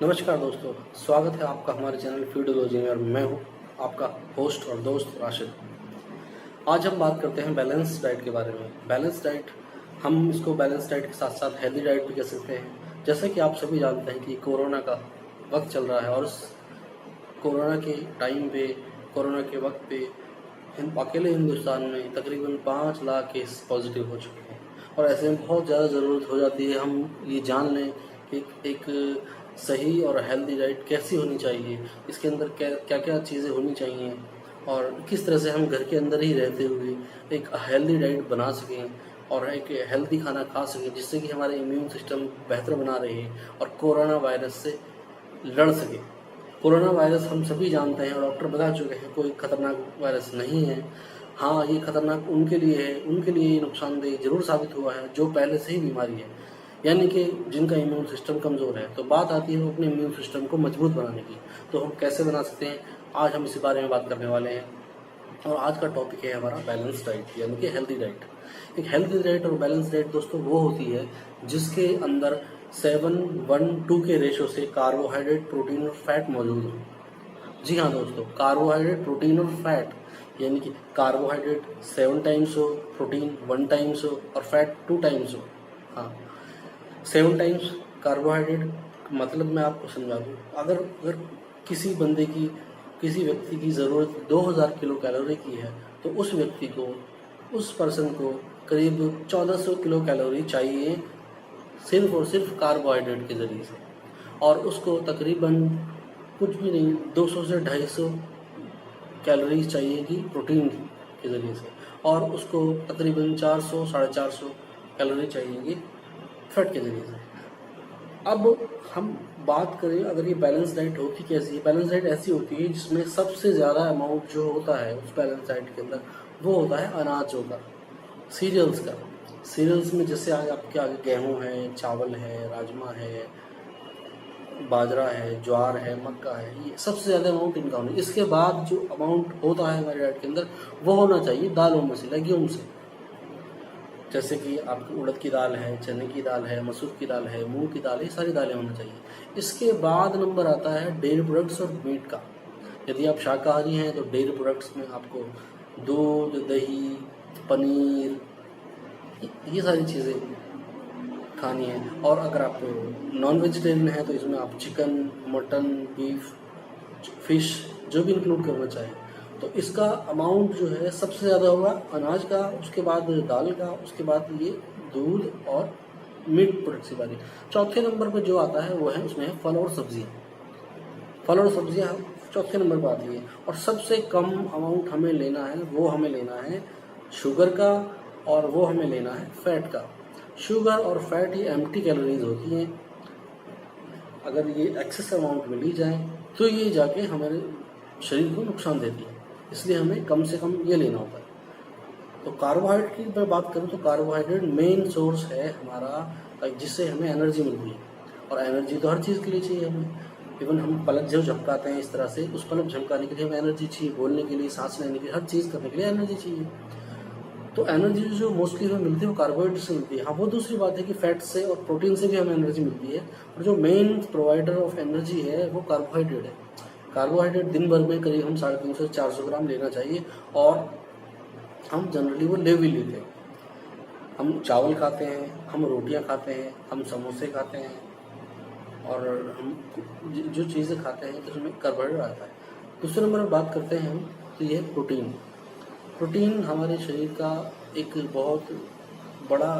नमस्कार दोस्तों, स्वागत है आपका हमारे चैनल फूडोलॉजी में और मैं हूं आपका होस्ट और दोस्त राशिद। आज हम बात करते हैं बैलेंस डाइट के बारे में। बैलेंस डाइट, हम इसको बैलेंस डाइट के साथ साथ हेल्दी डाइट भी कह सकते हैं। जैसे कि आप सभी जानते हैं कि कोरोना का वक्त चल रहा है और उस कोरोना के टाइम पे, कोरोना के वक्त पे अकेले हिंदुस्तान में तकरीबन 5 लाख केस पॉजिटिव हो चुके हैं और ऐसे में बहुत ज़्यादा ज़रूरत हो जाती है हम ये जान लें कि एक सही और हेल्दी डाइट कैसी होनी चाहिए, इसके अंदर क्या क्या चीज़ें होनी चाहिए और किस तरह से हम घर के अंदर ही रहते हुए एक हेल्दी डाइट बना सकें और एक हेल्दी खाना खा सकें जिससे कि हमारे इम्यून सिस्टम बेहतर बना रहे और कोरोना वायरस से लड़ सके। कोरोना वायरस हम सभी जानते हैं और डॉक्टर बता चुके हैं कोई खतरनाक वायरस नहीं है। हाँ, ये खतरनाक उनके लिए है, उनके लिए ये नुकसानदेह जरूर साबित हुआ है जो पहले से ही बीमारी है, यानी कि जिनका इम्यून सिस्टम कमज़ोर है। तो बात आती है अपने इम्यून सिस्टम को मजबूत बनाने की। तो हम कैसे बना सकते हैं, आज हम इसी बारे में बात करने वाले हैं। और आज का टॉपिक है हमारा बैलेंस डाइट, यानी कि हेल्दी डाइट। एक हेल्दी डाइट और बैलेंस डाइट दोस्तों वो होती है जिसके अंदर 7:1:2 के रेशो से कार्बोहाइड्रेट, प्रोटीन और फैट मौजूद हो। जी हाँ दोस्तों, कार्बोहाइड्रेट, प्रोटीन और फैट, यानी कि कार्बोहाइड्रेट 7 टाइम्स हो, प्रोटीन 1 टाइम्स हो और फैट 2 टाइम्स हो। हाँ, 7 टाइम्स कार्बोहाइड्रेट मतलब मैं आपको समझा दूँ। अगर किसी बंदे की, किसी व्यक्ति की ज़रूरत 2000 किलो कैलोरी की है तो उस व्यक्ति को, उस पर्सन को करीब 1400 किलो कैलोरी चाहिए सिर्फ और सिर्फ कार्बोहाइड्रेट के ज़रिए से। और उसको तकरीबन कुछ भी नहीं, 200 से 250 कैलोरीज चाहिएगी प्रोटीन के ज़रिए से और उसको तकरीबन 400 450 कैलोरी चाहिएगी फैट के ज़रिए से। अब हम बात करें, अगर ये बैलेंस डाइट होती कैसी है। बैलेंस डाइट ऐसी होती है जिसमें सबसे ज़्यादा अमाउंट जो होता है उस बैलेंस डाइट के अंदर वो होता है अनाजों का, सीरियल्स का। सीरियल्स में जैसे आपके आगे गेहूँ है, चावल है, राजमा है, बाजरा है, ज्वार है, मक्का है, ये सबसे ज़्यादा अमाउंट इनका होना। इसके बाद जो अमाउंट होता है हमारे डाइट के अंदर वो होना चाहिए दालों में से, लेग्यूम से। जैसे कि आपकी उड़द की दाल है, चने की दाल है, मसूर की दाल है, मूंग की दाल है, ये सारी दालें होनी चाहिए। इसके बाद नंबर आता है डेयरी प्रोडक्ट्स और मीट का। यदि आप शाकाहारी हैं तो डेयरी प्रोडक्ट्स में आपको दूध, दही, पनीर, ये सारी चीज़ें खानी है। और अगर आप नॉन वेजिटेरियन हैं तो इसमें आप चिकन, मटन, बीफ, फिश जो भी इंक्लूड करना चाहें। तो इसका अमाउंट जो है सबसे ज़्यादा होगा अनाज का, उसके बाद दाल का, उसके बाद ये दूध और मीट प्रोडक्ट्स की बारी। चौथे नंबर पर जो आता है वो है, उसमें है फल और सब्जियाँ। फल और सब्जियाँ चौथे नंबर पर आती है। और सबसे कम अमाउंट हमें लेना है, वो हमें लेना है शुगर का और वो हमें लेना है फैट का। शुगर और फैट ये एम्प्टी कैलोरीज होती हैं। अगर ये एक्सेस अमाउंट में ली जाए तो ये जाके हमारे शरीर को नुकसान देती है, इसलिए हमें कम से कम ये लेना होता है। तो कार्बोहाइड्रेट की मैं बात करूँ तो कार्बोहाइड्रेट मेन सोर्स है हमारा, जिससे हमें एनर्जी मिलती है। और एनर्जी तो हर चीज़ के लिए चाहिए हमें। इवन हम पलक जब झपकाते हैं इस तरह से, उस पलक झपकाने के लिए हमें एनर्जी चाहिए, बोलने के लिए, सांस लेने के लिए, हर चीज़ करने के लिए एनर्जी चाहिए। तो एनर्जी जो मोस्टली हमें मिलती है वो कार्बोहाइड्रेट से मिलती है। हाँ, वो दूसरी बात है कि फैट से और प्रोटीन से भी हमें एनर्जी मिलती है, और जो मेन प्रोवाइडर ऑफ एनर्जी है वो कार्बोहाइड्रेट है। कार्बोहाइड्रेट दिन भर में करीब हम 350 से 400 ग्राम लेना चाहिए और हम जनरली वो ले भी लेते हैं। हम चावल खाते हैं, हम रोटियां खाते हैं, हम समोसे खाते हैं और हम जो चीज़ें खाते हैं तो उसमें कार्बोहाइड्रेट आता है। दूसरे नंबर पर बात करते हैं हम, तो ये प्रोटीन। प्रोटीन हमारे शरीर का एक बहुत बड़ा